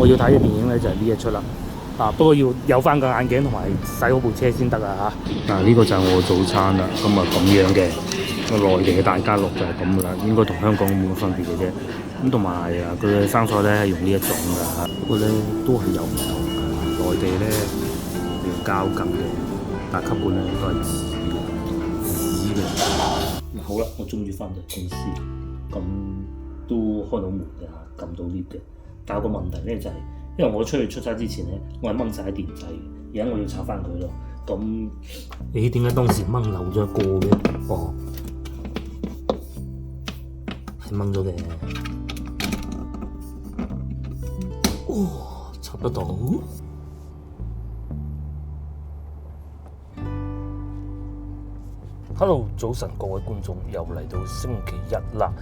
我要睇嘅電影咧就係呢一出啦。不過要有翻個眼鏡同埋洗好部車先得啊嚇。呢個就係我早餐啦，咁啊咁樣嘅。內地嘅大家樂就係咁噶啦，應該同香港冇乜分別嘅啫。咁同埋佢嘅生菜咧係用呢一種噶，不過咧都係有唔同㗎。內地咧用膠筋嘅，但係吸管咧都係紙嘅。好啦，我終於翻到公司，咁都開到門嘅嚇，撳到 lift 嘅。但係個問題咧就係，因為我出去出差之前咧，我係掹晒啲電掣嘅，而家我要插翻佢咯。咁你點解當時掹漏咗一個嘅？哦，係掹咗嘅。哦，插得到。Hello， 早晨各位觀眾，又嚟到星期一啦。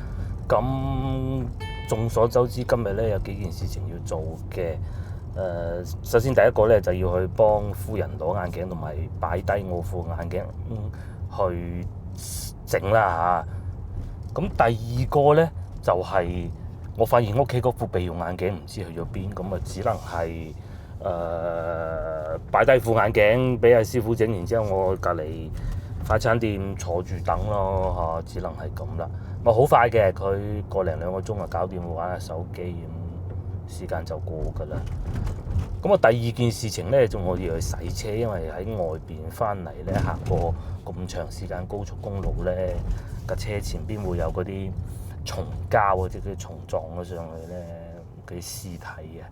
咁眾所周知，今日咧有幾件事情要做嘅。首先第一個咧就要去幫夫人攞眼鏡同埋擺低我副眼鏡去整啦嚇。咁第二個咧就係、我發現屋企嗰副備用眼鏡唔知去咗邊，咁啊只能係擺低副眼鏡俾阿師傅整，然之後我隔離快餐店坐住等咯嚇，只能係咁啦。咪好快嘅，佢個零兩個鐘就搞掂，玩下手機咁，時間就過㗎啦。咁啊，第二件事情咧，仲我要去洗車，因為喺外邊翻嚟咧，行過咁長時間高速公路咧，架車前邊會有嗰啲蟲膠或者啲蟲撞咗上去咧，嗰啲屍體啊。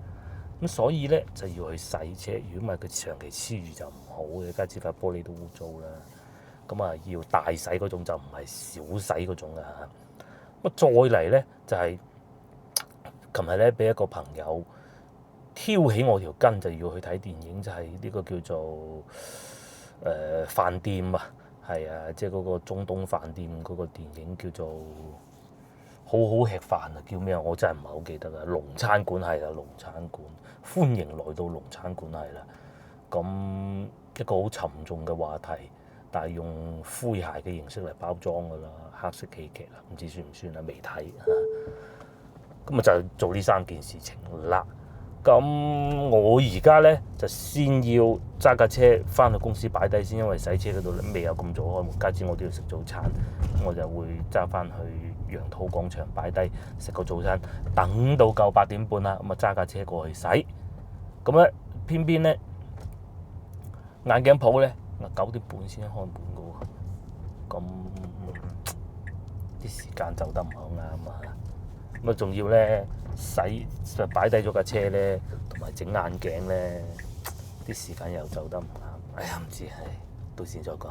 咁所以咧就要去洗車，如果唔係佢長期黐住就唔好嘅，加之塊玻璃都污糟啦。咁啊，要大洗嗰種就唔係小洗嗰種啊。咁再嚟咧就係琴日咧俾一個朋友挑起我條筋，就要去睇電影，就係呢個叫做飯店啊，係啊，即係嗰個中東飯店嗰個電影叫做好好吃飯啊，叫咩啊？我真係唔係好記得啦。龍餐館係啦，龍餐館，歡迎來到龍餐館係啦。咁一個好沉重嘅話題，但係用詼諧嘅形式嚟包裝㗎啦，黑色喜劇啦，唔知算唔算啊？未睇啊。咁啊就做呢三件事情啦。咁我而家咧就先要揸架車翻去公司擺低先，因為洗車嗰度咧未有咁早開門，加之我都要食早餐，我就會揸翻去楊濤廣場擺低食個早餐，等到夠8點半啦，咁啊揸架車過去洗。咁咧偏偏咧眼鏡鋪咧9點半先開門嘅喎，咁啲時間走得唔係好啱啊！咁啊仲要咧洗就擺低咗架車咧，同埋整眼鏡咧，啲時間又走得唔啱。哎呀唔知係到時再講。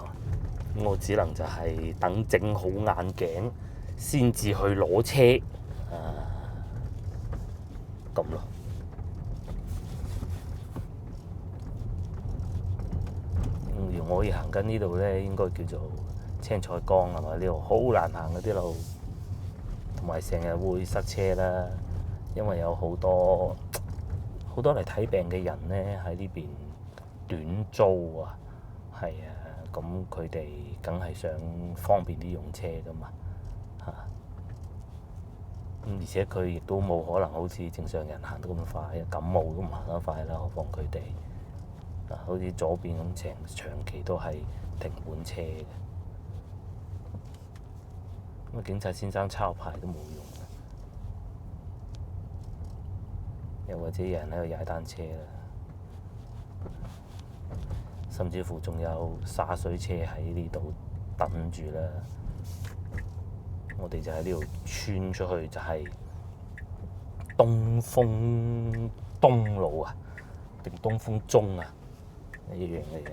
我只能就係等整好眼鏡先至去攞車咁咯。我而行緊呢度咧，應該叫做青菜江係嘛？呢度好難行嗰啲路，同埋成日會塞車啦。因為有好多嚟睇病嘅人咧喺呢邊短租啊，係啊，咁佢哋梗係想方便啲用車噶嘛嚇。而且佢亦都冇可能好似正常人行得咁快，感冒都唔行得快啦，何況佢哋。好似左邊咁長期都係停滿車嘅，咁警察先生抄牌都冇用，又或者有人喺度踩單車啦，甚至乎仲有灑水車喺呢度等住啦。我哋就喺呢度穿出去，就係東風東路啊，定東風中啊？一樣嘅嘢，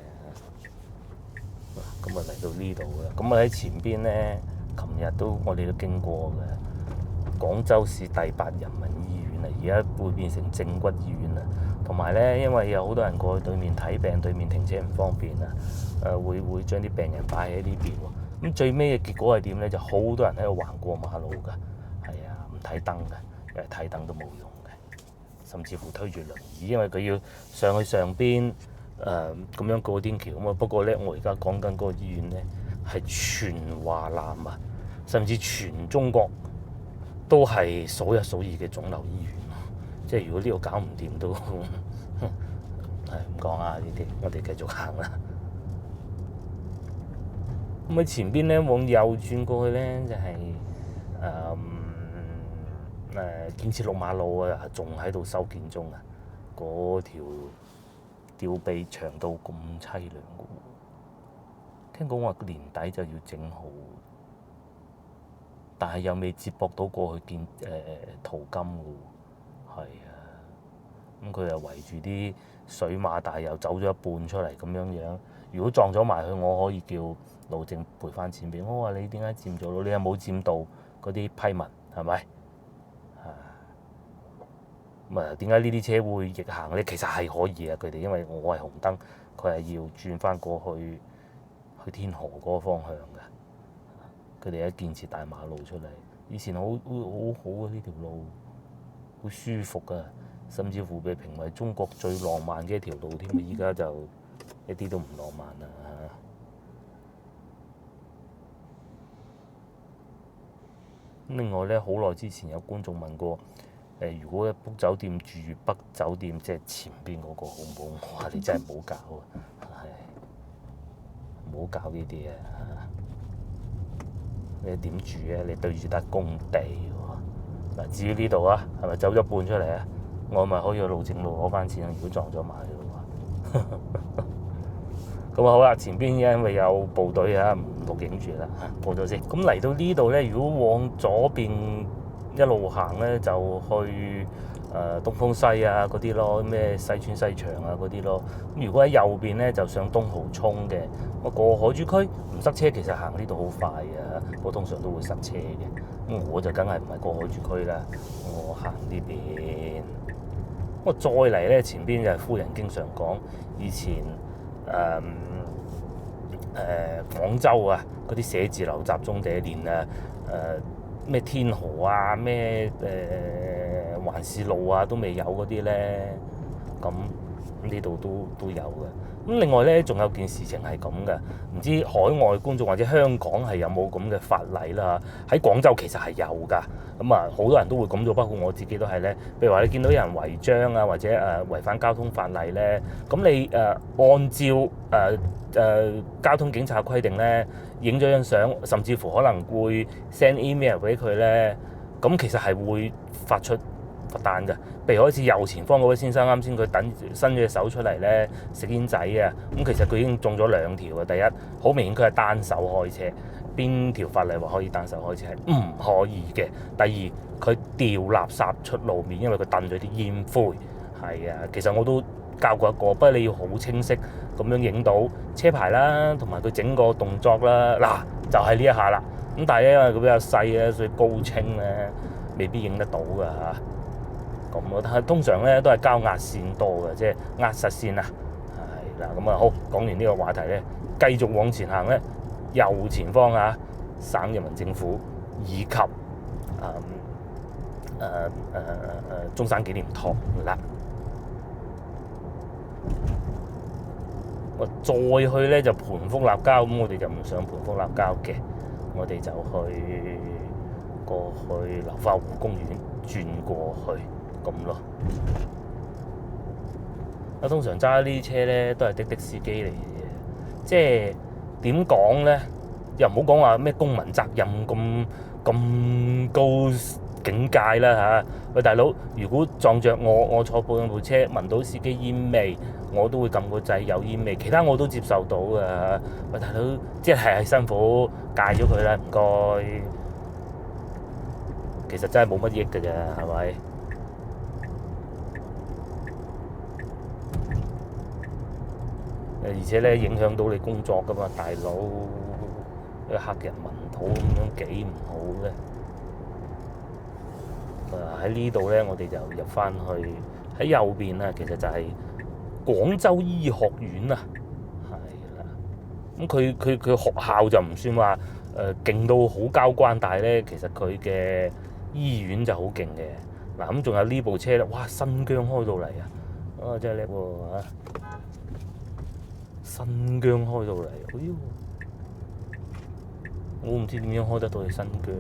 咁啊嚟到呢度啦。咁啊喺前邊咧，琴日我哋都經過嘅廣州市第8人民醫院啊，而家會變成正骨醫院啦。同埋咧，因為有好多人過去對面睇病，對面停車唔方便啊，會將啲病人擺喺呢邊喎。咁最尾嘅結果係點咧？就好多人喺度橫過馬路㗎，係啊，唔睇燈㗎，因為睇燈都冇用嘅，甚至乎推住輪椅，因為佢要上去上邊。咁樣過天橋啊嘛，不過咧，我而家講緊嗰個醫院咧係全華南啊，甚至全中國都係數一數二嘅腫瘤醫院，即係如果呢度搞唔掂都，係唔講啊呢啲，我哋繼續行啦。咁喺前邊咧往右轉過去咧就係建設六馬路啊，仲喺度修建中啊。嗰條吊臂長到咁凄涼嘅喎，聽講話年底就要整好，但係又未接駁到過去淘金嘅喎，係啊。咁佢又圍住啲水馬，但係又走咗一半出嚟咁樣樣。如果撞咗埋去，我可以叫路政賠翻錢俾我。我話你點解佔咗路？你有冇佔到嗰啲批文係咪？咁啊，點解呢啲車會逆行咧？其實係可以啊，佢哋因為我係紅燈，佢係要轉翻過去天河嗰個方向嘅。佢哋喺建設大馬路出嚟，以前好好啊，呢條路好舒服啊，甚至乎被評為中國最浪漫嘅一條路添。而家就一啲都唔浪漫啦。另外咧，好耐之前有觀眾問過。如果 book 酒店住北酒店，即係前邊嗰個好唔好？哇！你真係唔好搞啊，係唔好搞呢啲啊！你點住啊？你對住笪工地喎。嗱，至於呢度啊，係咪走咗半出嚟啊？我咪可以去路政路攞翻錢。如果撞咗埋嘅話，咁啊好啦，前邊因為有部隊啊，唔錄影住啦，過咗先。咁嚟到呢度咧，如果往左邊一路行咧就去東風西啊嗰啲咯，咩西村西場啊嗰啲咯。咁如果喺右邊咧就上東濠涌嘅，我過海珠區唔塞車，其實行呢度好快嘅，我通常都會塞車嘅。咁我就梗係唔係過海珠區啦，我行呢邊。我再嚟咧，前邊就係夫人經常講，以前廣州啊嗰啲寫字樓集中地，連咩天河啊，咩環市路啊都未有嗰啲咧，咁呢度都有嘅。咁另外咧，仲有件事情係咁嘅，唔知海外觀眾或者香港係有冇咁嘅法例啦？喺廣州其實係有㗎，咁啊好多人都會咁做，包括我自己都係咧。譬如話你見到有人違章啊，或者違反交通法例咧，咁你按照交通警察規定咧，影咗張相，甚至乎可能會 send email 俾佢咧，咁其實係會發出罰單嘅。譬如好似右前方嗰位先生，啱先佢伸咗隻手出嚟咧食煙仔啊，咁其實佢已經中咗2條嘅。第一，好明顯佢係單手開車，邊條法例話可以單手開車？係唔可以嘅。第二，佢掉垃圾出路面，因為佢掟咗啲煙灰。係啊，其實我都教過一個，不過你要好清晰咁樣影到車牌啦，同埋佢整個動作啦。嗱，就係呢一下啦。咁但係因為佢比較細咧，所以高清咧未必影得到㗎嚇。咁咯，但係通常咧都係交壓線多嘅，即係壓實線啊。係啦，咁啊好，講完呢個話題咧，繼續往前行咧，右前方啊，省人民政府以及中山紀念堂啦。我再去咧就盤福立交，咁我哋就唔上盤福立交嘅，我哋就去過去流花湖公園轉過去咁咯。我通常揸呢啲車咧都係的司機嚟嘅，即係點講咧？又唔好講話咩公民責任咁高境界啦嚇。喂，大佬，如果撞着我坐部車聞到司機煙味，我都會撳個掣有煙味，其他我都接受到㗎。喂，大佬，即係辛苦戒咗佢啦，唔該。其實真係冇乜益㗎咋，係咪？而且咧影響到你工作㗎嘛，大佬，客人聞到咁樣幾唔好咧。喺呢度咧，我哋就入翻去喺右邊啊，其實就係廣州醫學院啊，係啦。咁佢學校就唔算話勁到好交關，但係咧其實佢嘅醫院就好勁嘅。嗱，咁仲有呢部車咧，哇！新疆開到嚟啊，真係叻喎嚇！新疆開到嚟，哎呦！我唔知點樣開得到去新疆。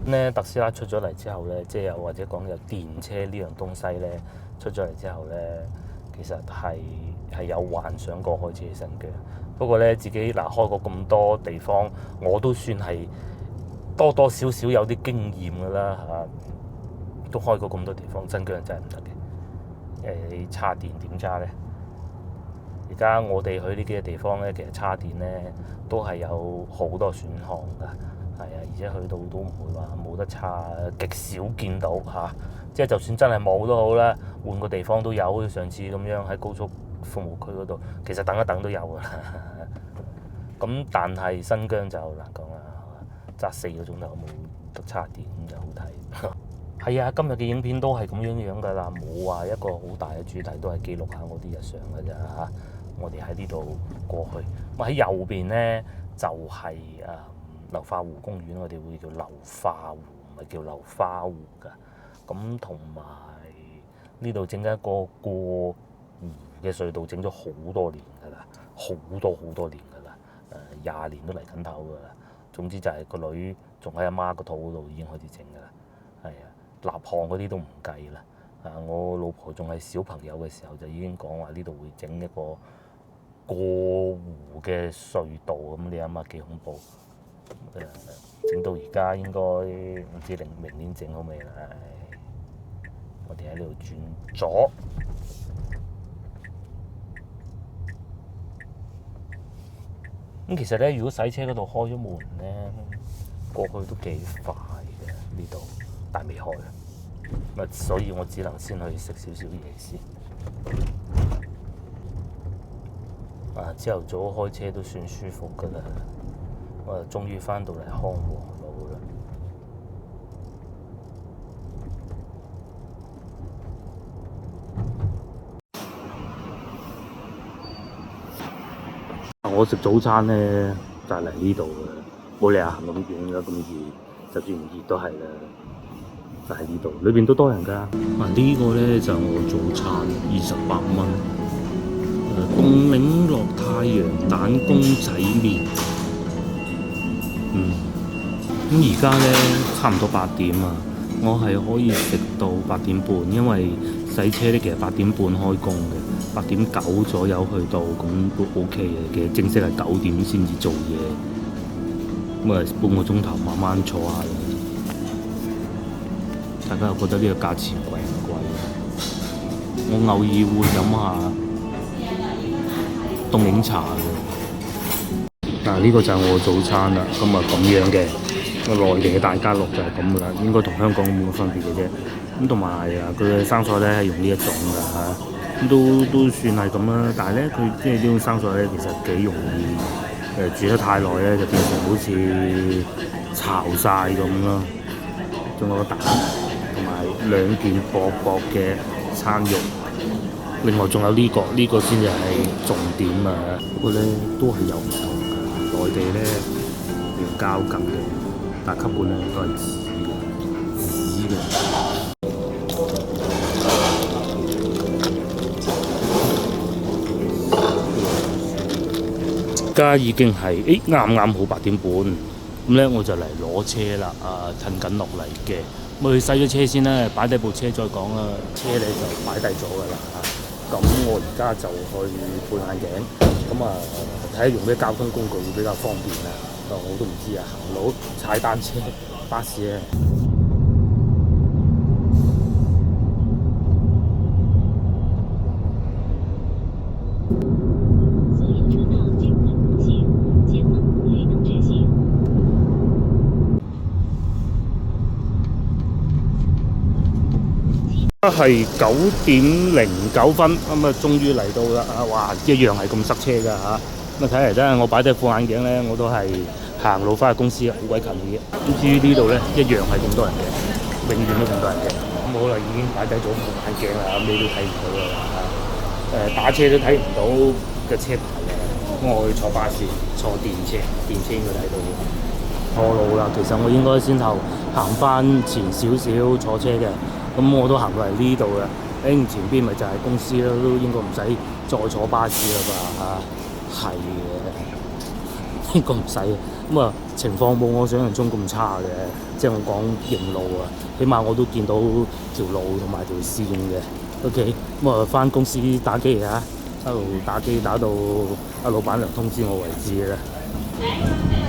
咧特斯拉出咗嚟之後咧，即係又或者講有電車呢樣東西咧出咗嚟之後咧，其實係有幻想過開車喺新疆。不過咧自己嗱開過咁多地方，我都算係多多少少有啲經驗㗎啦嚇。都開過咁多地方，新疆真係唔得嘅。你叉電點叉咧？而家我哋去呢幾個地方咧，其實叉電咧都係有好多選項㗎。係啊，而且去到都唔會話冇得叉，極少見到嚇。即係就算真係冇都好啦，換個地方都有。好似上次咁樣喺高速服務區嗰度，其實等一等都有㗎啦。咁但係新疆就難講啦，揸4個鐘頭冇得叉電咁就好睇。係啊，今日嘅影片都係咁樣㗎啦，冇話一個好大嘅主題，都係記錄下我啲日常㗎咋嚇。我哋喺呢度過去，咁喺右邊咧就係流花湖公園，我哋會叫流花湖，唔係叫流花湖㗎。咁同埋呢度整一個過湖嘅隧道，整咗好多年㗎啦，好多年㗎啦，20年都嚟緊頭㗎啦。總之就係個女仲喺阿媽個肚嗰度已經開始整㗎啦，係啊，立項嗰啲都唔計啦。我老婆仲係小朋友嘅時候就已經講話呢度會整一個過湖嘅隧道，咁你諗下幾恐怖？整到而家應該唔知明年整好未啦。我哋喺呢度轉左，咁其實咧，如果洗車嗰度開咗門咧，過去都幾快嘅呢度，但係未開啊，所以我只能先去食少少嘢先。朝頭早開車都算舒服㗎啦，我終於返到嚟康和路啦。我食早餐咧就係嚟呢度嘅，冇理由行咁遠㗎，咁熱，就算唔熱都係啦。就喺呢度，裏邊都多人㗎。呢個咧就我早餐28蚊。凍檸樂太陽蛋公仔麵，咁而家咧差唔多8點啊，我係可以食到8點半，因為洗車咧其實8點半開工嘅，8點9左右去到，咁都 OK 嘅。其實正式係9點先至做嘢，咁半個鐘頭慢慢坐下。大家又覺得呢個價錢貴唔貴？我偶爾會飲下凍檸茶嘅。呢個就係我早餐啦，咁咁樣嘅。內地嘅大家樂就係咁噶啦，應該同香港冇乜分別嘅啫。咁同埋佢嘅生菜咧係用呢一種㗎嚇，咁都算係咁啦。但係咧佢即係呢種生菜咧，其實幾容易煮得太耐咧，就變成好似炒晒咁咯。仲有個蛋，同埋2件薄薄嘅餐肉。另外仲有呢個先至係重點啊！不過咧都係有唔同㗎，內地咧用膠羹嘅，但吸管咧都係紙嘅。而家已經係啱啱好8點半，咁咧我就嚟攞車啦，褪緊落嚟嘅。咁去洗咗車先啦，擺低部車再講啦。車咧就擺低咗㗎啦嚇。咁我而家就去配眼鏡，咁睇下用咩交通工具會比較方便啦。我都唔知啊，行路、踩單車、巴士咧。係9點09分，咁終於嚟到啦！哇，一樣係咁塞車㗎嚇。咁睇嚟真係我擺低副眼鏡咧，我都係行路翻去公司好鬼近嘅。咁至於呢度咧，一樣係咁多人嘅，永遠都咁多人嘅。咁好啦，已經擺低咗副眼鏡啦，咁你都睇唔到㗎啦嚇。打車都睇唔到嘅車牌嘅。咁我去坐巴士，坐電車應該睇到嘅。錯路啦，其實我應該先後行翻前少少坐車嘅。咁我都行過嚟呢度啦，前邊咪就係公司啦，都應該唔使再坐巴士啦吧嚇，係嘅。應該唔使嘅。咁啊，情況冇我想象中咁差嘅，即係我講認路啊，起碼我都見到條路同埋條線嘅。OK，咁啊翻公司打機啊，一路打機打到阿老闆娘通知我為止嘅啦。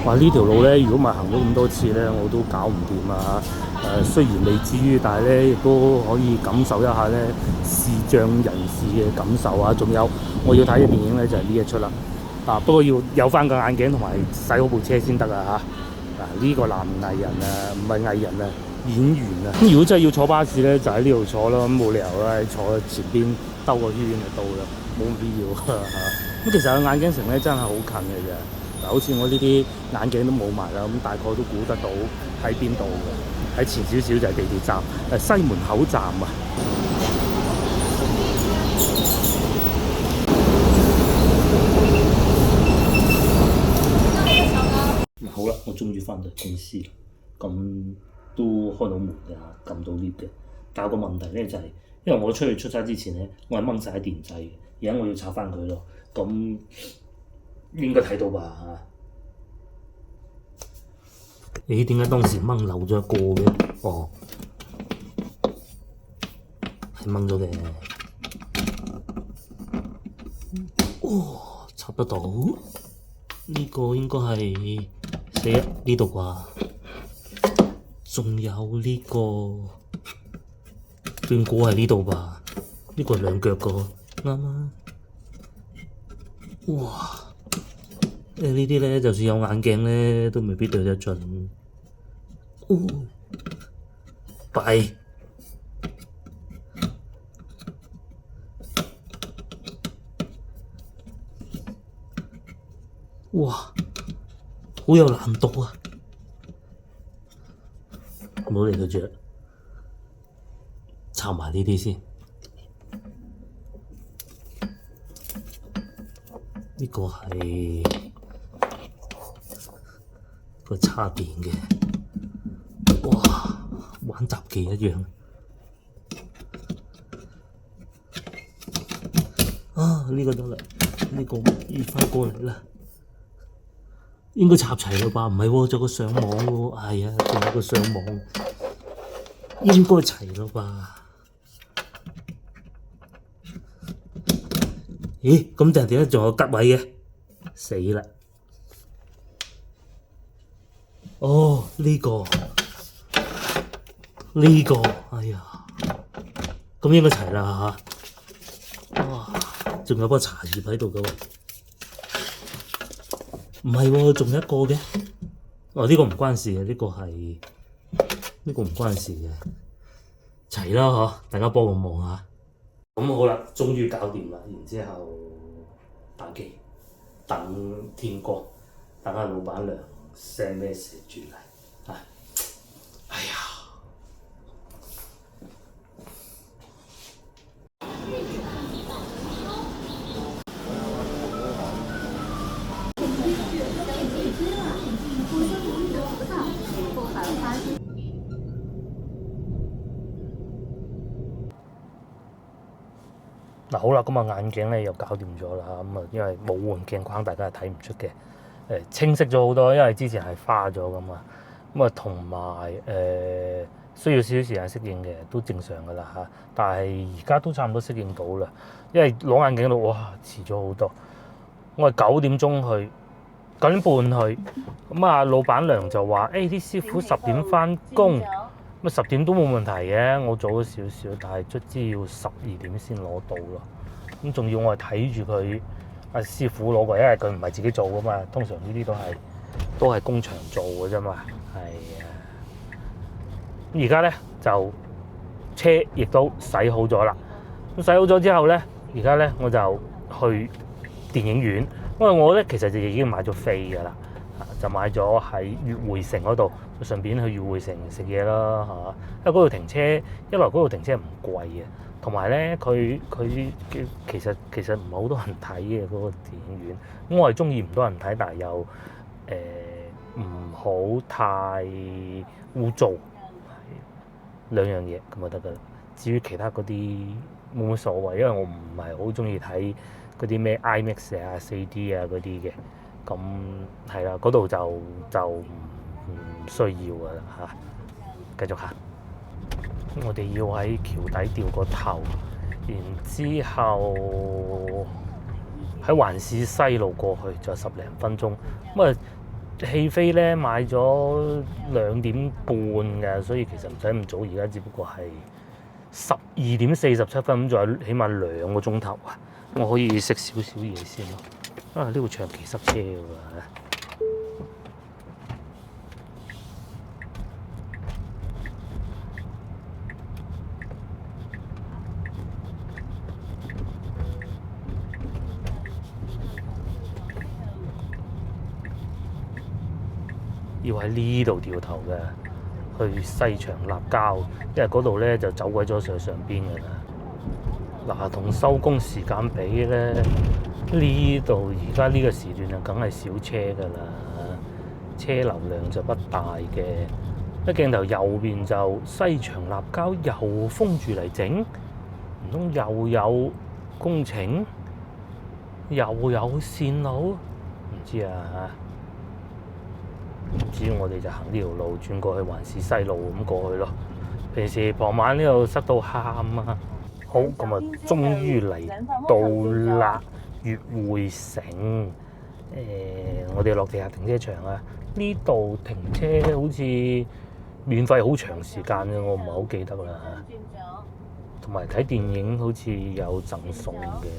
話呢條路咧，如果唔係行咗咁多次咧，我都搞唔掂啊！雖然未至於，但係咧亦都可以感受一下咧視障人士嘅感受啊！仲有我要睇嘅電影咧就係呢一出啦。不過要有翻個眼鏡同埋洗好部車先得啊嚇！呢個男藝人啊，唔係藝人啊，演員啊。咁如果真係要坐巴士咧，就喺呢度坐咯，咁冇理由啦，坐前邊兜個圈就到啦，冇必要嚇。咁其實個眼鏡城咧真係好近嘅啫。嗱，好似我呢啲眼鏡都冇埋啦，咁大概都估得到喺邊度嘅。喺前少少就係地鐵站，西門口站啊。好啦，我終於翻到公司啦，咁都開到門㗎，撳到 lift 嘅。但係個問題咧就係，因為我出去出差之前咧，我係掹晒啲電掣嘅，而家我要插翻佢咯，咁應該睇到吧嚇？咦？點解當時掹漏咗一個嘅？哦，係掹咗嘅。哦，插得到？呢個應該係寫呢度啩？仲有呢個斷估係呢度吧？呢個係兩腳個，啱啊！哇！呢啲咧，就算有眼鏡咧，都未必對得準。弊！哇！好有難度啊！唔好理佢住，插埋呢啲先。呢個係個插電嘅，哇！玩雜技一樣啊！呢個得啦，呢個移翻過嚟啦，應該插齊啦吧？唔係喎，仲有個上網喎，哎呀，仲有個上網，應該齊啦吧？咦？咁但係點解仲有吉位嘅？死啦！哦，呢個，哎呀，咁應該齊啦嚇！哇，仲有包茶葉喺度嘅喎，唔係喎，仲有一個嘅。哦，呢個唔關事嘅，呢個唔關事嘅，齊啦嗬！大家幫我望下。咁好啦，終於搞掂啦，然之後打機，等天光，等下老闆娘 send message 住嚟，哎呀！嗱好啦，咁啊眼鏡咧又搞掂咗啦，咁啊因為冇換鏡框，大家係睇唔出嘅，清晰咗好多，因為之前係花咗噶嘛，咁啊同埋需要少少時間適應嘅，都正常噶啦嚇，但係而家都差唔多適應到啦，因為攞眼鏡度哇遲咗好多，我係9點鐘去，9點半去，咁啊老闆娘就話啲師傅10點翻工。咁10點都冇問題嘅，我早咗少少，但係卒之要12點先攞到咯。咁仲要我係睇住佢阿師傅攞過，因為佢唔係自己做噶嘛，通常呢啲都係工場做嘅啫嘛。係啊，咁而家咧就車亦都洗好咗啦。咁洗好咗之後咧，而家咧我就去電影院，因為我咧其實就已經買咗飛㗎啦。就買咗喺悅匯城嗰度，順便去悅匯城食嘢啦嚇。因為嗰度停車，一來嗰度停車唔貴嘅，同埋咧佢其實唔係好多人睇嘅嗰個電影院。咁我係中意唔多人睇，但係又唔好太污糟，兩樣嘢咁就得㗎啦。至於其他嗰啲冇乜所謂，因為我唔係好中意睇嗰啲咩 IMAX 啊、4D 啊嗰啲嘅。咁係啦，嗰度就唔需要㗎啦嚇。繼續行，我哋要喺橋底掉個頭，然之後喺環市西路過去，就10零分鐘。咁啊，戲飛咧買咗2點半嘅，所以其實唔使咁早，而家只不過係12點47分，咁仲有起碼2個鐘頭啊！我可以食少少嘢先咯。啊，呢度長期塞車㗎喎。要喺呢度掉頭嘅，去西長立交，因為嗰度咧就走鬼咗上邊㗎啦。嗱，同收工時間比咧，呢度而家呢個時段就梗係少車㗎啦，車流量就不大嘅。一鏡頭右邊就西長立交又封住嚟整，唔通又有工程，又有線路？唔知啊嚇。唔知我哋就行呢條路轉過去環市西路咁過去咯。平時傍晚呢度塞到喊啊！好，咁啊，終於嚟到啦，悅匯城。我哋落地下停車場啊，呢度停車好似免費好長時間嘅，我唔係好記得啦。同埋睇電影好似有贈送嘅，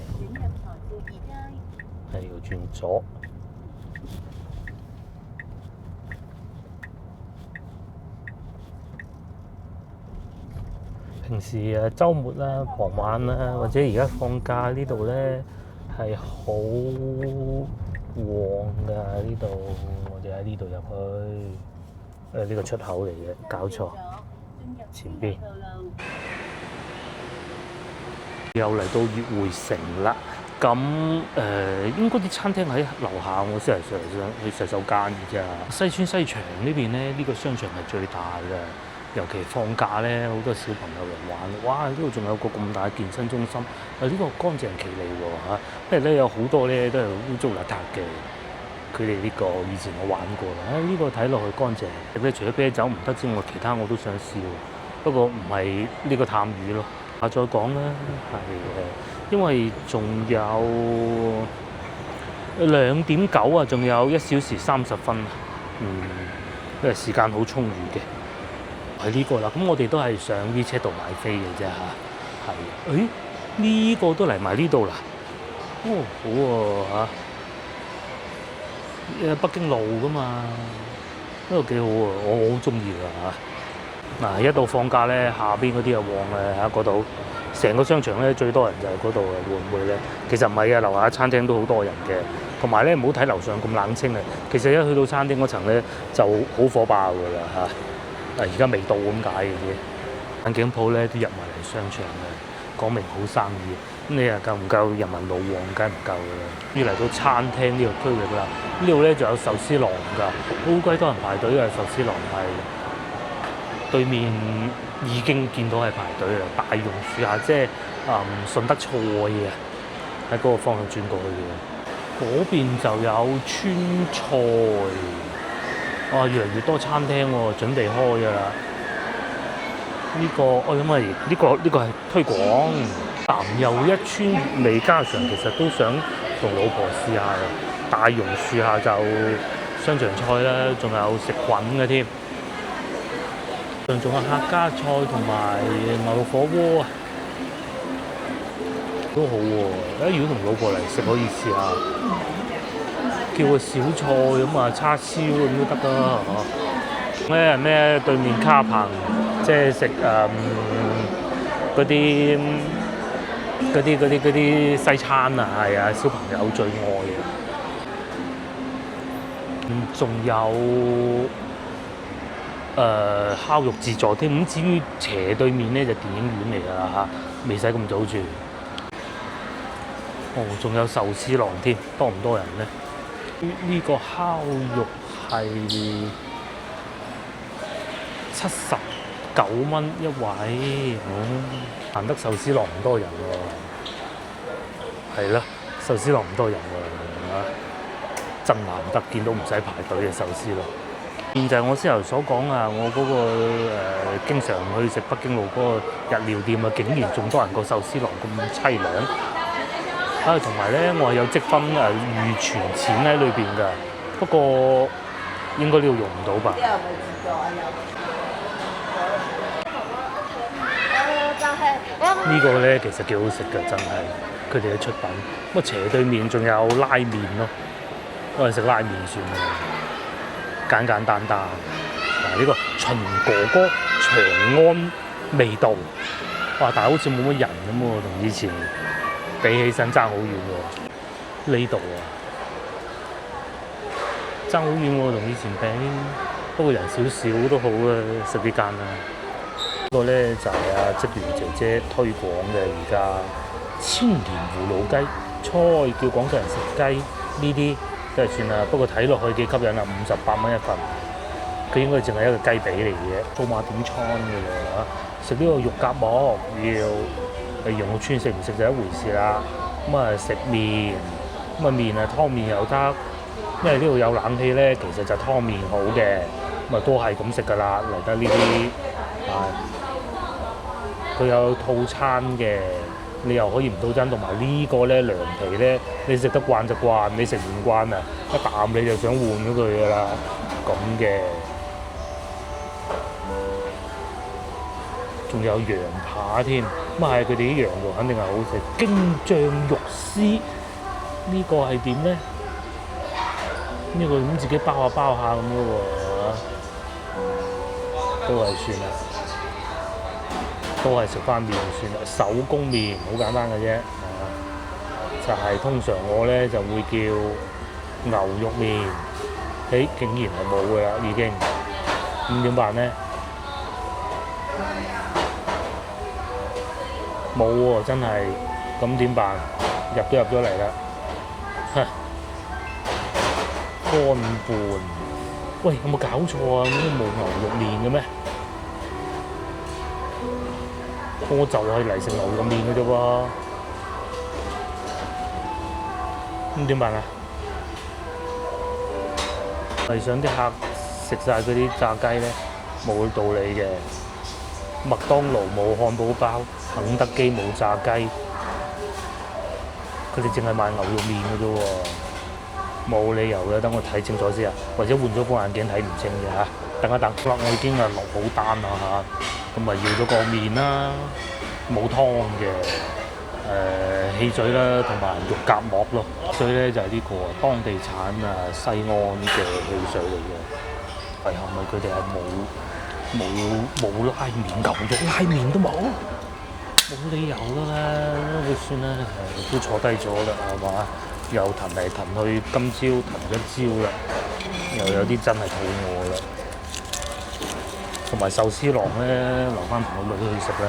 係要轉左。平時週末啦、傍晚啦，或者而家放假呢度咧係好旺㗎。呢度我哋喺呢度入去，呢個出口嚟嘅，搞錯，前邊又嚟到悅匯城啦。咁應該啲餐廳喺樓下，我先係上去洗手間嘅啫。西村西場呢邊咧，呢個商場係最大嘅。尤其放假咧，好多小朋友嚟玩。哇！呢度仲有個咁大嘅健身中心，呢個乾淨企理喎嚇。因為咧有好多咧都係污糟邋遢嘅。佢哋呢個以前我玩過啦。呢個睇落去乾淨。咧除咗啤酒唔得之外，其他我都想試。不過唔係呢個探魚咯。再講啦，係因為仲有2點9啊，仲有1小時30分。因為時間好充裕嘅。係呢個啦，咁我哋都係上 WeChat 度買飛嘅啫嚇，係。呢個都嚟埋呢度啦，好喎嚇。北京路噶嘛，呢個幾好喎，我好中意㗎嚇。嗱，一到放假咧，下邊嗰啲又旺嘅嚇，嗰度成個商場咧最多人就係嗰度嘅，會唔會咧？其實唔係啊，樓下餐廳都好多人嘅，同埋咧唔好睇樓上咁冷清啊。其實一去到餐廳嗰層咧就好火爆㗎啦嚇。而家未到咁解嘅啫，眼鏡鋪咧都入埋嚟商場嘅，講明好生意。咁你又夠唔夠人民路旺？梗係唔夠㗎啦。要嚟到餐廳呢個區域啦，呢度咧仲有壽司郎㗎，好鬼多人排隊嘅壽司郎係。對面已經見到係排隊啦，大榕樹下即係順德菜啊，喺嗰個方向轉過去嘅。嗰邊就有川菜。越嚟越多餐廳喎，準備開㗎啦！因為呢個係推廣。南又一村悅味家常，其實都想同老婆試下嘅。大榕樹下就商場菜啦，仲有食滾嘅添。仲有客家菜同埋牛肉火鍋啊，都好喎。如果同老婆嚟食，可以試下。叫個小菜咁啊，叉燒咁都得啦嚇。咩對面卡棚，即係食嗰啲西餐啊，係啊，小朋友最愛嘅。仲有烤肉自助添。咁至於斜對面咧就電影院嚟㗎啦嚇，未使咁早住。仲有壽司郎添，多唔多人咧？呢個烤肉係79蚊一位，難得壽司郎唔多人喎。係啦，壽司郎唔多人喎真難得見到唔使排隊嘅壽司咯。就係我先頭所講啊，我嗰、經常去食北京路嗰個日料店啊，竟然仲多人過壽司郎咁凄涼。同埋咧，我係有積分預存錢喺裏邊㗎，不過應該呢度用唔到吧？呢個咧其實幾好食㗎，真係佢哋嘅出品。咁斜對面仲有拉麵咯，我哋食拉麵算啦，簡簡單單。呢個秦哥哥長安味道，哇！但係好似冇乜人咁喎，同以前比起身爭好遠喎。呢度啊，爭好遠喎，同以前比，不過人少少都好啊，食呢間啦。呢個咧就係職員姐姐推廣嘅，而家千年葫蘆雞菜叫廣州人食雞呢啲都係算啦，不過睇落去幾吸引啊，58蚊一份，佢應該淨係一個雞髀嚟嘅，做馬點餐嘅啦。食呢個肉夾饃要羊肉串食唔食就一回事啦。咁啊食麵，咁啊麵啊湯麵又得，因為呢度有冷氣咧，其實就湯麵好嘅，咁啊都係咁食噶啦，嚟得呢啲啊。佢有套餐嘅，你又可以唔套餐，同埋呢個咧涼皮咧，你食得慣就慣，你食唔慣啊，一啖你就想換咗佢噶啦，咁嘅。仲有羊扒添，咁係佢哋啲羊肉肯定係好食。京醬肉絲呢個係點咧？呢個咁自己包下包下咁嘅喎，都係算啦。都係食翻麵算啦，手工麵好簡單嘅啫，就係通常我咧就會叫牛肉麵，竟然係冇㗎啦已經，咁點辦咧？冇喎，真係，咁點辦？入咗嚟啦，乾拌，喂，有冇搞錯啊？點解冇牛肉麵嘅咩？我就係嚟食牛肉麵嘅啫喎，咁點辦啊？係想啲客食晒嗰啲炸雞咧，冇道理嘅。麥當勞冇漢堡包，肯德基冇炸雞，佢哋淨係賣牛肉麵嘅啫喎，冇理由嘅。等我睇清楚先啊，或者換咗副眼鏡睇唔清嘅嚇。等一等，我已經落好單啦嚇，咁咪要咗個麵啦，冇湯嘅，汽水啦，同埋肉夾饃咯。所以咧就係呢個當地產西安嘅汽水嚟嘅，係咪佢哋係冇拉麵，牛肉拉麵都冇理由㗎啦，都算啦，都坐低咗啦，係嘛？又騰嚟騰去，今朝騰一朝啦，又有啲真係肚餓啦。同埋壽司郎咧，留翻同個女去食啦。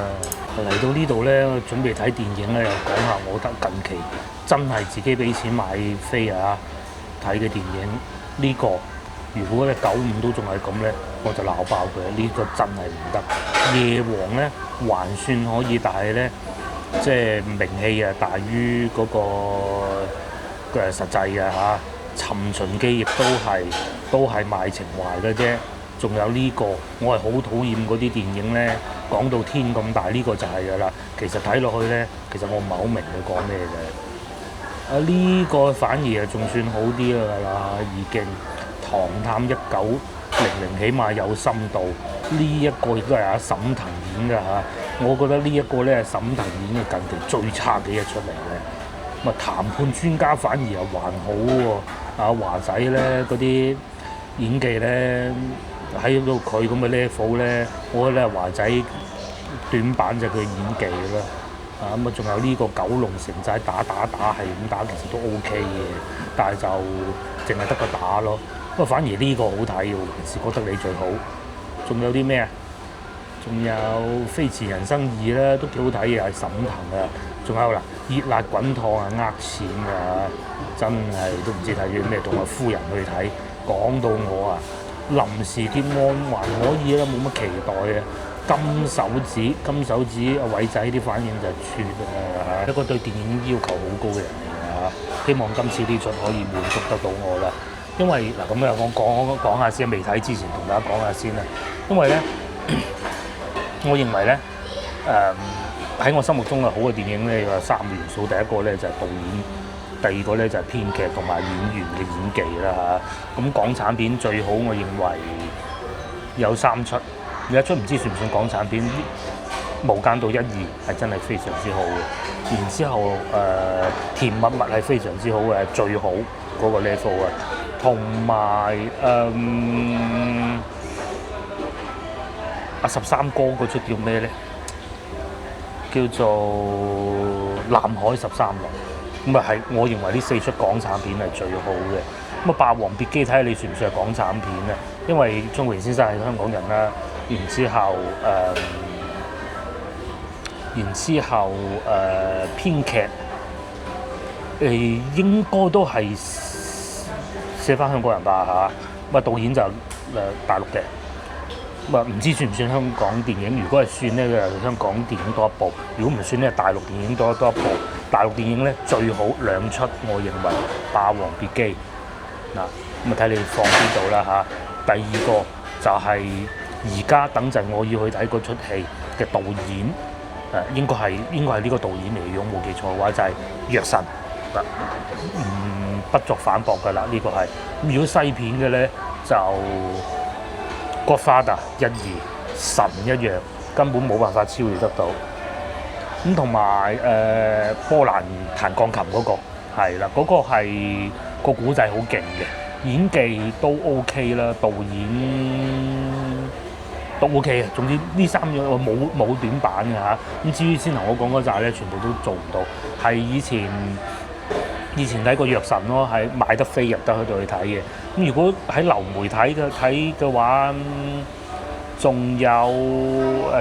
嚟到呢度咧，準備睇電影咧，又講下我覺得近期真係自己俾錢買飛啊睇嘅電影呢個。如果咧95都仲係咁咧，我就鬧爆佢。呢個真係唔得。夜王咧還算可以，但係咧即係名氣啊大於嗰個實際嘅嚇。尋秦記亦都係賣情懷嘅啫。仲有呢個，我係好討厭嗰啲電影咧，講到天咁大，呢個就係㗎啦。其實睇落去咧，其實我唔係好明佢講咩嘅。呢個反而仲算好啲㗎啦，已經。唐探1900起碼有深度，呢一個亦都係阿沈騰演㗎嚇。我覺得呢一個咧係沈騰演嘅近期最差嘅一出嚟嘅。咁啊談判專家反而又還好喎。阿華仔咧嗰啲演技咧喺到佢咁嘅 level 咧，我覺得咧華仔短板就係佢演技啦。咁啊仲有呢個九龍城寨打係咁打，其實都 OK 嘅，但係就淨係得個打咯。不過反而呢個好睇喎，還是覺得你最好。仲有啲咩啊？仲有《飛馳人生2》咧，都幾好睇嘅，係沈騰啊。仲有嗱，《熱辣滾燙》啊，呃錢㗎，真係都唔知睇咗咩，同阿夫人去睇，講到我臨時劫案還可以啦，冇乜期待嘅。金手指阿偉仔啲反應就絕一個對電影要求好高嘅人嚟㗎。希望今次呢出可以滿足得到我啦。因為嗱咁啊，我講下先，未睇之前同大家講下先啦。因為咧，我認為咧，喺我心目中嘅好嘅電影咧，有3個元素。第一個咧就係導演，第二個咧就係編劇同埋演員嘅演技啦嚇。咁港產片最好，我認為有3出，有一出唔知算唔算港產片，《無間道1、2》係真係非常之好嘅。然之後甜蜜蜜係非常之好嘅，最好嗰個 level 啊。同埋13哥嗰出叫咩咧？叫做《南海13浪》。咁啊係，我認為呢4出港產片係最好嘅。咁啊，《霸王別姬》睇下你算唔算係港產片咧？因為鍾國賢先生係香港人啦。然之後編劇應該都係寫翻香港人吧嚇。咁啊導演就大陸嘅。咁啊唔知算唔算香港電影？如果係算咧，就香港電影多一部；如果唔算咧，大陸電影多一部。大陸電影咧最好2出，我認為《霸王別姬》嗱，咁啊睇你放邊度啦嚇。第二個就係而家等陣我要去睇嗰出戲嘅導演，應該係呢個導演嚟嘅，如果冇記錯嘅話就係藥神嗱，不作反駁㗎啦，呢個係。咁如果西片嘅咧就 Godfather 1、2神一樣，根本冇辦法超越得到。咁同埋波蘭彈鋼琴嗰個係啦，嗰個係個古仔好勁嘅，演技都 OK 啦，導演都 OK 嘅。總之呢3樣我冇短板嘅嚇。咁至於先頭我講嗰扎咧，全部都做唔到。係以前睇過藥神咯，係買得飛入得去度去睇嘅。咁如果喺流媒體睇嘅話，仲有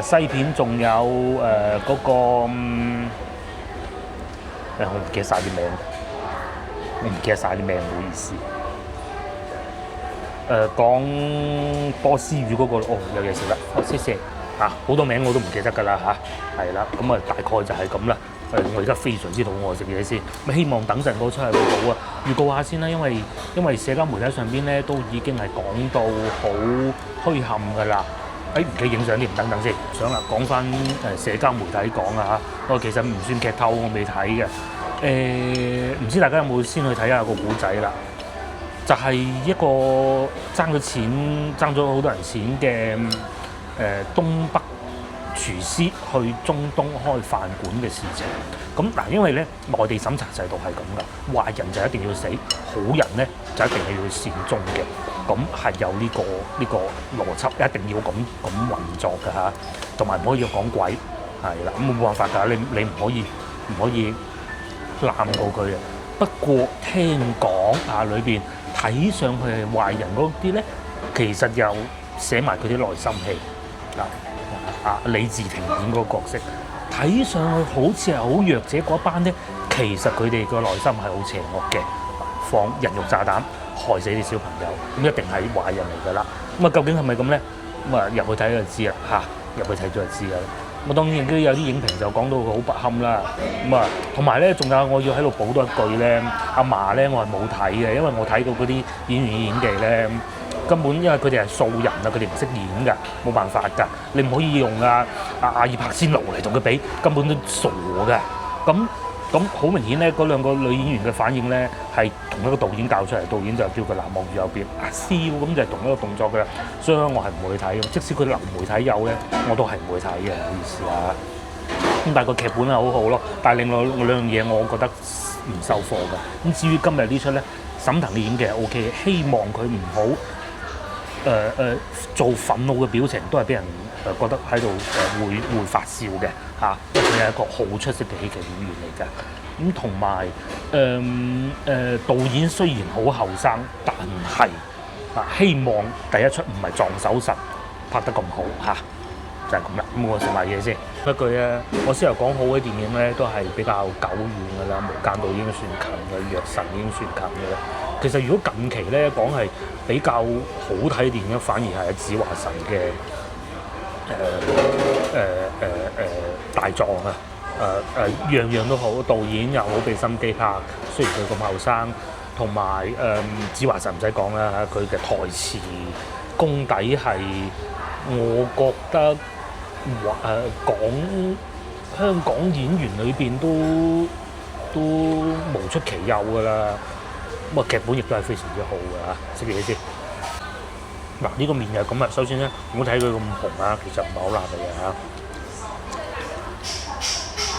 西片，仲有嗰個我唔記得晒啲名，唔好意思。講波斯語嗰個有嘢食啦，謝謝嚇，好多名我都唔記得㗎啦嚇，係啦，咁啊大概就係咁啦。我而家非常之肚餓，食嘢先。咁希望等陣嗰出係會好啊！預告下先啦，因為社交媒體上邊咧都已經係講到好虛冚㗎啦。唔記得影相添，等等先。想啦，講翻社交媒體講啊嚇。我其實唔算劇透，我未睇嘅。唔知大家有冇先去睇下個古仔啦？就係一個爭咗好多人錢嘅東北廚師去中東開飯館嘅事情。咁嗱，因為咧內地審查制度係咁噶，壞人就一定要死，好人咧就一定係要善終嘅。咁係有呢個邏輯，一定要咁運作㗎嚇，同埋唔可以講鬼係啦。咁冇辦法㗎，你唔可以攬到佢嘅。不過聽講裏邊睇上去係壞人嗰啲咧，其實又寫埋佢啲內心戲李治廷演嗰個角色，睇上去好似係好弱者嗰班咧，其實佢哋個內心係好邪惡嘅，放人肉炸彈害死啲小朋友，咁一定係壞人嚟㗎啦。咁啊，究竟係咪咁咧？咁啊，入去睇就知啦嚇，入去睇咗就知啦。咁啊，當然亦都有啲影評就講到佢好不堪啦。咁啊，同埋咧，仲有我要喺度補多一句咧，阿嫲咧我係冇睇嘅，因為我睇過嗰啲演員演技咧。根本因為佢哋係素人啊，佢哋唔識演㗎，冇辦法㗎。你唔可以用阿爾柏仙奴嚟同佢比，根本都傻㗎。咁好明顯咧，嗰2個女演員嘅反應咧係同一個導演教出嚟，導演就叫佢望住右邊笑，咁就係同一個動作㗎啦。所以我係唔會去睇嘅，即使佢流媒體有咧，我都係唔會睇嘅，唔好意思啊。咁但係個劇本係好好咯，但係另外2樣嘢我覺得唔收貨㗎。咁至於今日呢出咧，沈騰嘅演技係 OK， 希望佢唔好。做憤怒嘅表情都係俾人覺得喺度會發笑嘅嚇，因為佢係一個好出色嘅喜劇演員嚟㗎。咁同埋導演雖然好後生，但係希望第一出唔係撞手神拍得咁好嚇，就係咁啦。咁我食埋嘢先。一句啊，我先頭講好嘅電影咧，都係比較久遠㗎啦，《無間道》已經算近嘅，《藥神》已經算近嘅啦。其實如果近期咧講係比較好睇電影，反而係子華神嘅大狀啊，樣樣都好，導演又好俾心機拍，雖然佢咁後生，同埋子華就唔使講啦，佢嘅台詞功底係我覺得講香港演員裏邊都無出其右㗎啦。咁啊劇本亦都係非常之好㗎嚇，識唔識先？嗱呢個麵就咁啊，首先咧，唔好睇佢咁紅啊，其實唔係好辣嘅嚇。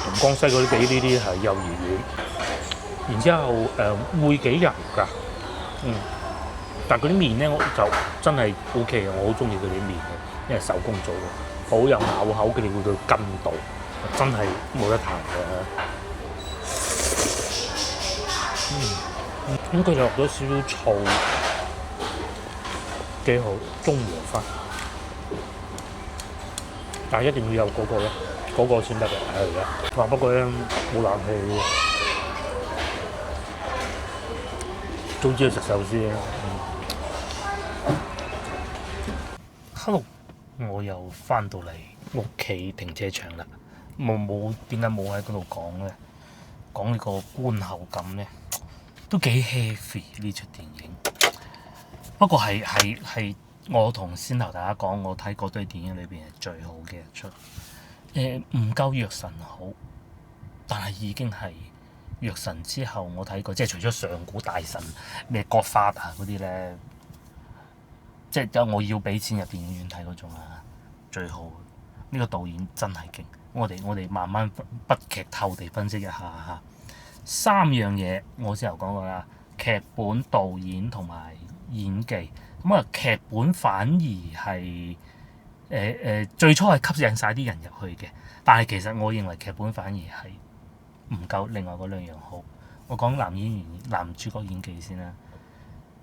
同江西嗰啲比，呢啲係幼兒園。然之後會幾油㗎，但係嗰啲麵咧，我就真係 O K 嘅，我好中意佢啲麵嘅，因為手工做嘅，好有咬口，佢哋會到筋度，真係冇得彈嘅。咁佢就落咗少少醋，幾好，中和翻。但係一定要有嗰個咯，嗰個先得嘅，係啊。不過咧冇冷氣，總之要食壽司啦。Hello，我又翻到嚟屋企停車場啦。冇點解冇喺嗰度講咧？講呢個觀後感咧，都幾 heavy 呢出電影。不過係我同先頭大家講，我睇嗰堆電影裏邊係最好嘅一出。唔夠藥神好，但係已經係藥神之後我睇過，即係除咗上古大神咩國法啊嗰啲咧，即係我要俾錢入電影院睇嗰種啊，最好。呢個導演真係勁。我哋慢慢不劇透地分析一下嚇。三樣嘢我先頭講過啦，劇本、導演同埋演技。咁啊，劇本反而係最初係吸引晒啲人入去嘅，但係其實我認為劇本反而係唔夠另外嗰兩樣好。我講男主角演技先啦。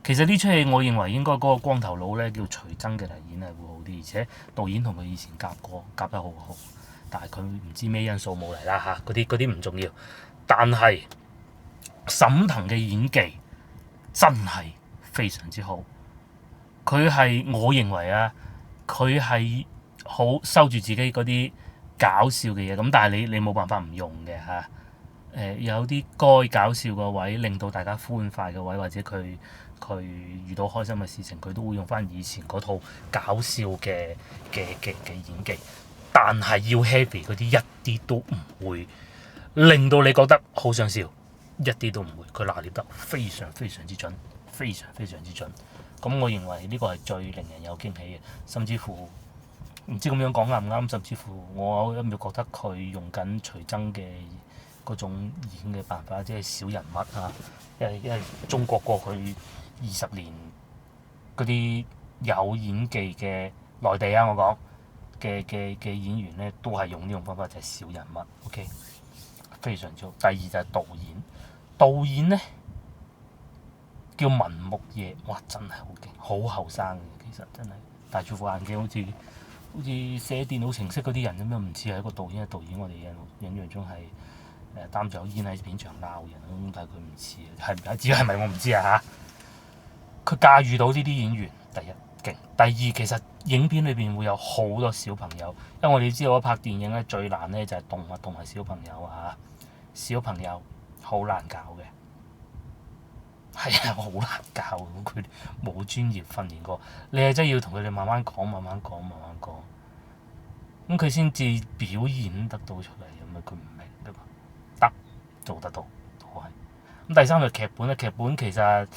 其實呢出戲我認為應該嗰個光頭佬咧叫徐崢嘅嚟演係會好啲，而且導演同佢以前夾過，夾得好好。但係佢唔知咩因素冇嚟啦嚇，嗰啲唔重要。但係沈騰嘅演技真係非常之好。佢係我認為啊，佢係好收住自己嗰啲搞笑嘅嘢，咁但係你冇辦法唔用嘅嚇。有啲該搞笑嘅位，令到大家歡快嘅位，或者佢遇到開心嘅事情，佢都會用翻以前嗰套搞笑嘅演技。但係要 heavy 嗰啲一啲都唔會令到你覺得好想笑，一啲都唔會。佢拿捏得非常非常之準，非常非常之準。咁我認為呢個係最令人有驚喜嘅，甚至乎唔知咁樣講啱唔啱，甚至乎我一秒覺得佢用緊徐崢嘅嗰種演嘅辦法，即係小人物啊，因為中國過去20年嗰啲有演技嘅內地啊，我講嘅演員咧，都係用呢種方法，就係小人物。OK， 非常之好。第二就係導演咧叫文牧野，哇，真係好勁，好後生嘅，其實真係戴住副眼鏡，好似寫電腦程式嗰啲人咁樣，唔似係一個導演。導演我哋印象中係擔住口煙喺片場鬧人咁，但係佢唔似，至於係咪我唔知啊嚇。佢駕馭到呢啲演員，第一勁，第二其實影片裏邊會有好多小朋友，因為我哋知道拍電影咧最難咧就係動物同埋小朋友啊，小朋友好難搞嘅。係啊，好難教，佢冇專業訓練過，你係真係要同佢哋慢慢講，咁佢先至表現得到出嚟。咁啊，佢唔明㗎嘛，得做得到都係。咁第三個劇本咧，劇本其實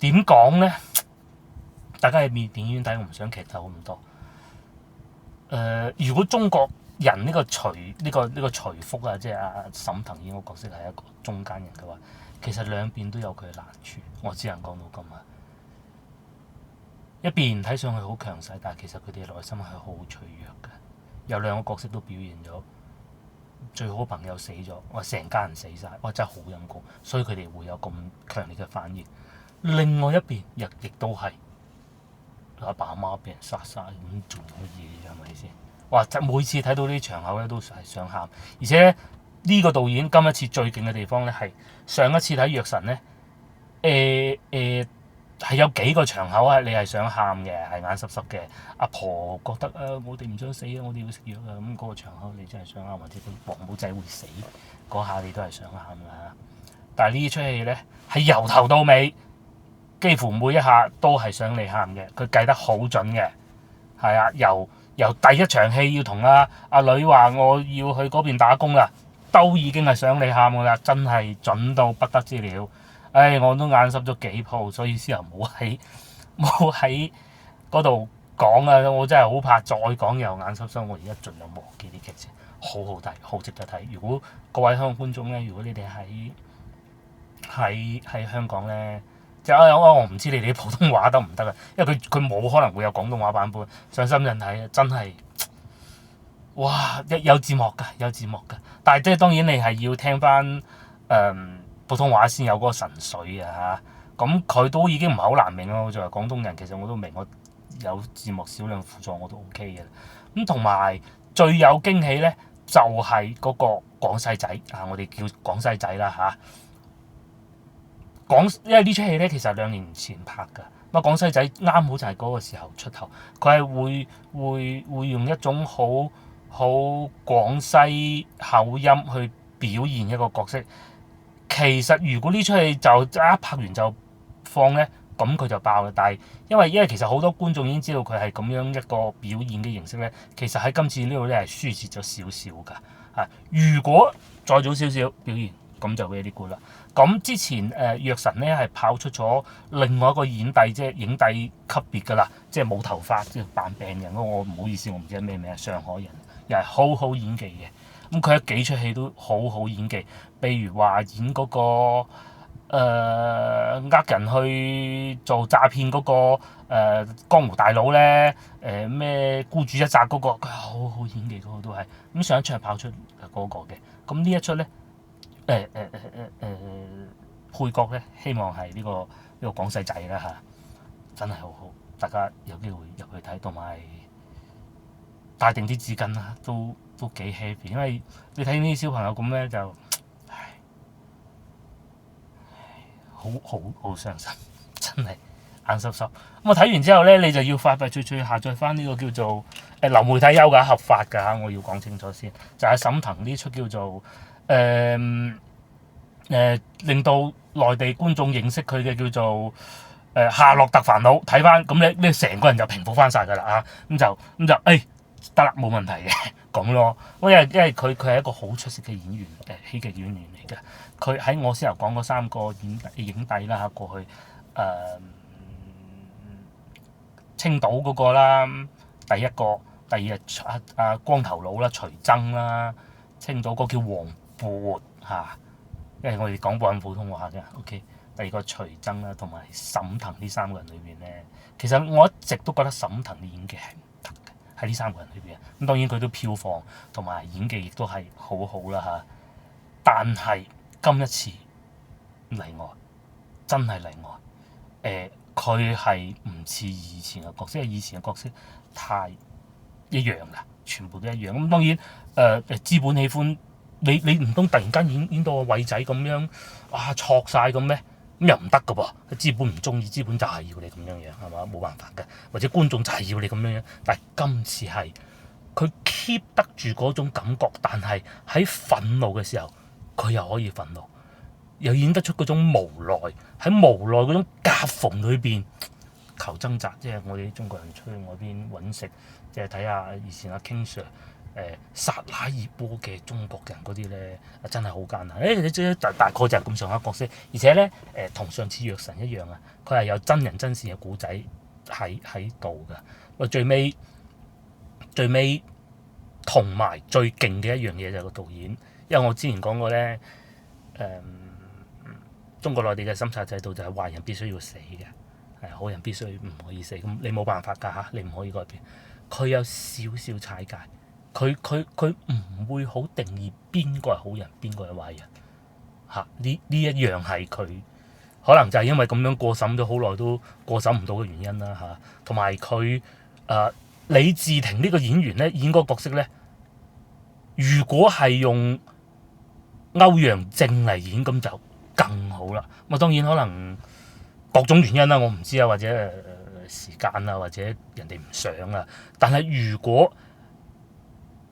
點講咧？大家喺電影院睇，我唔想劇透咁多。如果中國人呢個徐福啊，即係阿沈騰演個角色係一個中間人嘅話，其實兩邊都有佢嘅難處，我只能講到咁啊。一邊睇上去好強勢，但係其實佢哋內心係好脆弱嘅。有兩個角色都表現咗，最好朋友死咗，我成家人死晒，我真係好陰功，所以佢哋會有咁強烈嘅反應。另外一邊亦都係阿爸阿媽俾人殺晒，咁做乜嘢係咪先？哇！每次睇到呢啲場口咧，都係想喊。而且呢個導演今一次最勁嘅地方咧，係上一次睇藥神咧，係有幾個場口係你係想喊嘅，係眼濕濕嘅。阿婆覺得我哋唔想死啊，我哋要食藥啊，咁嗰個場口你真係想喊，或者個黃帽仔會死嗰下你都係想喊㗎。但係呢出戲咧係由頭到尾幾乎每一下都係想你喊嘅，佢計得好準嘅。係啊，由第一場戲要同阿女話我要去嗰邊打工啦，都已經係想你喊㗎啦，真係準到不得之了。我都眼濕咗幾鋪，所以先又冇喺嗰度講啊！我真係好怕再講又眼濕濕，我而家盡量忘記啲劇情，好好睇，好值得睇。如果各位香港觀眾咧，如果你哋喺香港咧，即係我唔知你哋啲普通話得唔得啊？因為佢冇可能會有廣東話版本，上深圳睇真係哇！有字幕㗎，但係即係當然你係要聽翻普通話先有嗰個神髓啊嚇，咁佢都已經唔係好難明咯。作為廣東人，其實我都明，我有字幕少量輔助我都 OK 嘅。咁同埋最有驚喜咧，就係嗰個廣西仔啊，我哋叫廣西仔啦嚇。因為呢出戲咧其實2年前拍㗎，咁廣西仔啱好就係嗰個時候出頭，佢係會用一種好廣西口音去表現一個角色。其實如果呢出戲就一拍完就放咧，咁佢就爆啦。但係因為其實好多觀眾已經知道佢係咁樣一個表演嘅形式咧，其實喺今次呢度咧係輸蝕咗少少㗎。如果再早少少表現，咁就 very good 啦。咁之前藥神咧係跑出咗另外一個影帝，即係影帝級別㗎啦，即係冇頭髮，即係扮病人嗰個。我唔好意思，我唔知係咩名，上海人又係好好演技嘅。咁佢喺幾出戲都好好演技，譬如話演嗰個人去做詐騙嗰個江湖大佬咧，咩孤注一擲嗰個，佢好好演技，嗰個都係咁。上一出係跑出嗰個嘅，咁呢一出咧配角咧，希望係呢個廣西仔啦嚇，真係好好，大家有機會入去睇，同埋帶定啲紙巾啦，都幾 happy，因為你睇呢啲小朋友咁咧就，好傷心，真係眼濕濕。咁我睇完之後咧，你就要快脆下載翻呢個叫做流媒體優㗎，合法㗎嚇，我要講清楚先。就係沈騰呢出叫做令到內地觀眾認識佢嘅叫做夏洛特煩惱，睇翻咁你成個人就平復翻晒㗎啦嚇，咁就得啦，冇問題嘅咁咯。因為佢係一個好出色嘅演員，喜劇演員嚟嘅。佢喺我先頭講嗰3個影帝啦嚇，過去青島嗰個啦，第二日光頭佬啦，徐崢啦，青島嗰個叫黃渤嚇，因為我哋講慣普通話嘅。OK， 第二個徐崢啦，同埋沈騰呢3個人裏邊咧，其實我一直都覺得沈騰嘅演技係唔得嘅，喺呢3個人裏邊。咁當然佢都票房同埋演技亦都係好好啦嚇，但係今一次例外，真係例外。佢係唔似以前嘅角色，因為以前嘅角色太一樣啦，全部都一樣。咁當然資本喜歡你唔通突然間演到個偉仔咁樣挫晒咁咩？咁又唔得㗎噃。資本唔中意，資本就係要你咁樣樣，係嘛？冇辦法嘅，或者觀眾就係要你咁樣樣。但係今次係佢 keep 得住嗰種感覺，但係喺憤怒嘅時候，佢又可以憤怒，又演得出嗰種無奈，喺無奈嗰種夾縫裏邊求掙扎。即係我哋啲中國人出去外邊揾食，即係睇下以前阿 King Sir 殺奶熱波嘅中國人嗰啲咧，真係好艱難。你知大概就係咁上下角色，而且咧同上次藥神一樣啊，佢係有真人真事嘅故仔喺度㗎。喂，最尾同埋最勁嘅一樣嘢就係個導演，因為我之前講過咧，中國內地嘅審查制度就係壞人必須要死嘅，好人必須唔可以死。咁你冇辦法㗎嚇，你唔可以改變。佢有少少踩界，佢唔會好定義邊個係好人，邊個係壞人嚇。呢一樣係佢可能就係因為咁樣過審咗好耐都過審唔到嘅原因啦嚇。同埋佢李治廷呢個演員咧演嗰個角色咧，如果係用歐陽靖嚟演咁就更好啦。咁當然可能各種原因啦，我唔知啊，或者時間啊，或者人哋唔想啊。但係如果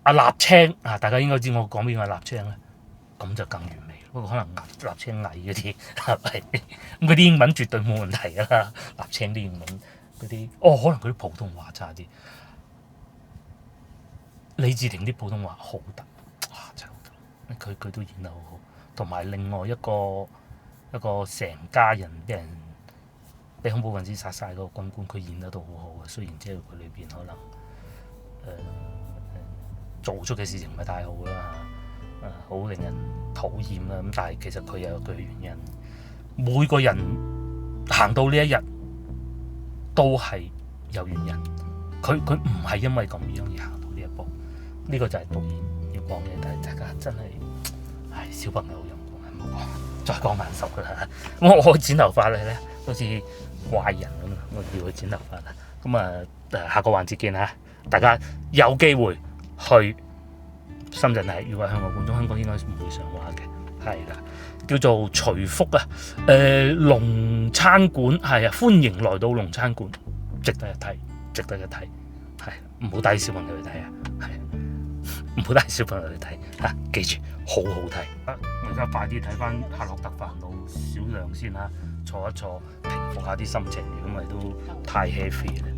阿立青啊，大家應該知我講邊個立青咧，咁就更完美。不過可能立青矮嗰啲係咪？咁嗰啲英文絕對冇問題㗎啦。立青啲英文嗰啲，可能佢啲普通話差啲。李治廷啲普通話好得，哇真係好得，佢都演得好好。同埋另外一個成家人俾恐怖分子殺晒嗰個軍官，佢演得都好好嘅。雖然即係佢裏邊可能做出嘅事情唔係太好啦，好令人討厭啦。咁但係其實佢有佢嘅原因。每個人行到呢一日都係有原因，佢唔係因為咁樣而行到呢一步。呢個就係導演要講嘅，但係大家真係，小朋友好陰功，唔好講，再講慢十㗎啦。我剪頭髮咧，好似怪人咁啊！我要去剪頭髮啦。咁啊，下個環節見嚇，大家有機會去深圳睇。如果係香港觀眾，香港應該唔會上畫嘅，係啦，叫做徐福啊。龍餐館係啊，歡迎來到龍餐館，值得一睇，值得一睇，係唔好帶小朋友去睇啊，係。唔好帶小朋友去睇嚇，記住好好睇。我而家快啲睇翻《夏洛特煩惱》少量先嚇，坐一坐，平復下啲心情，如果唔係都太 heavy 啦。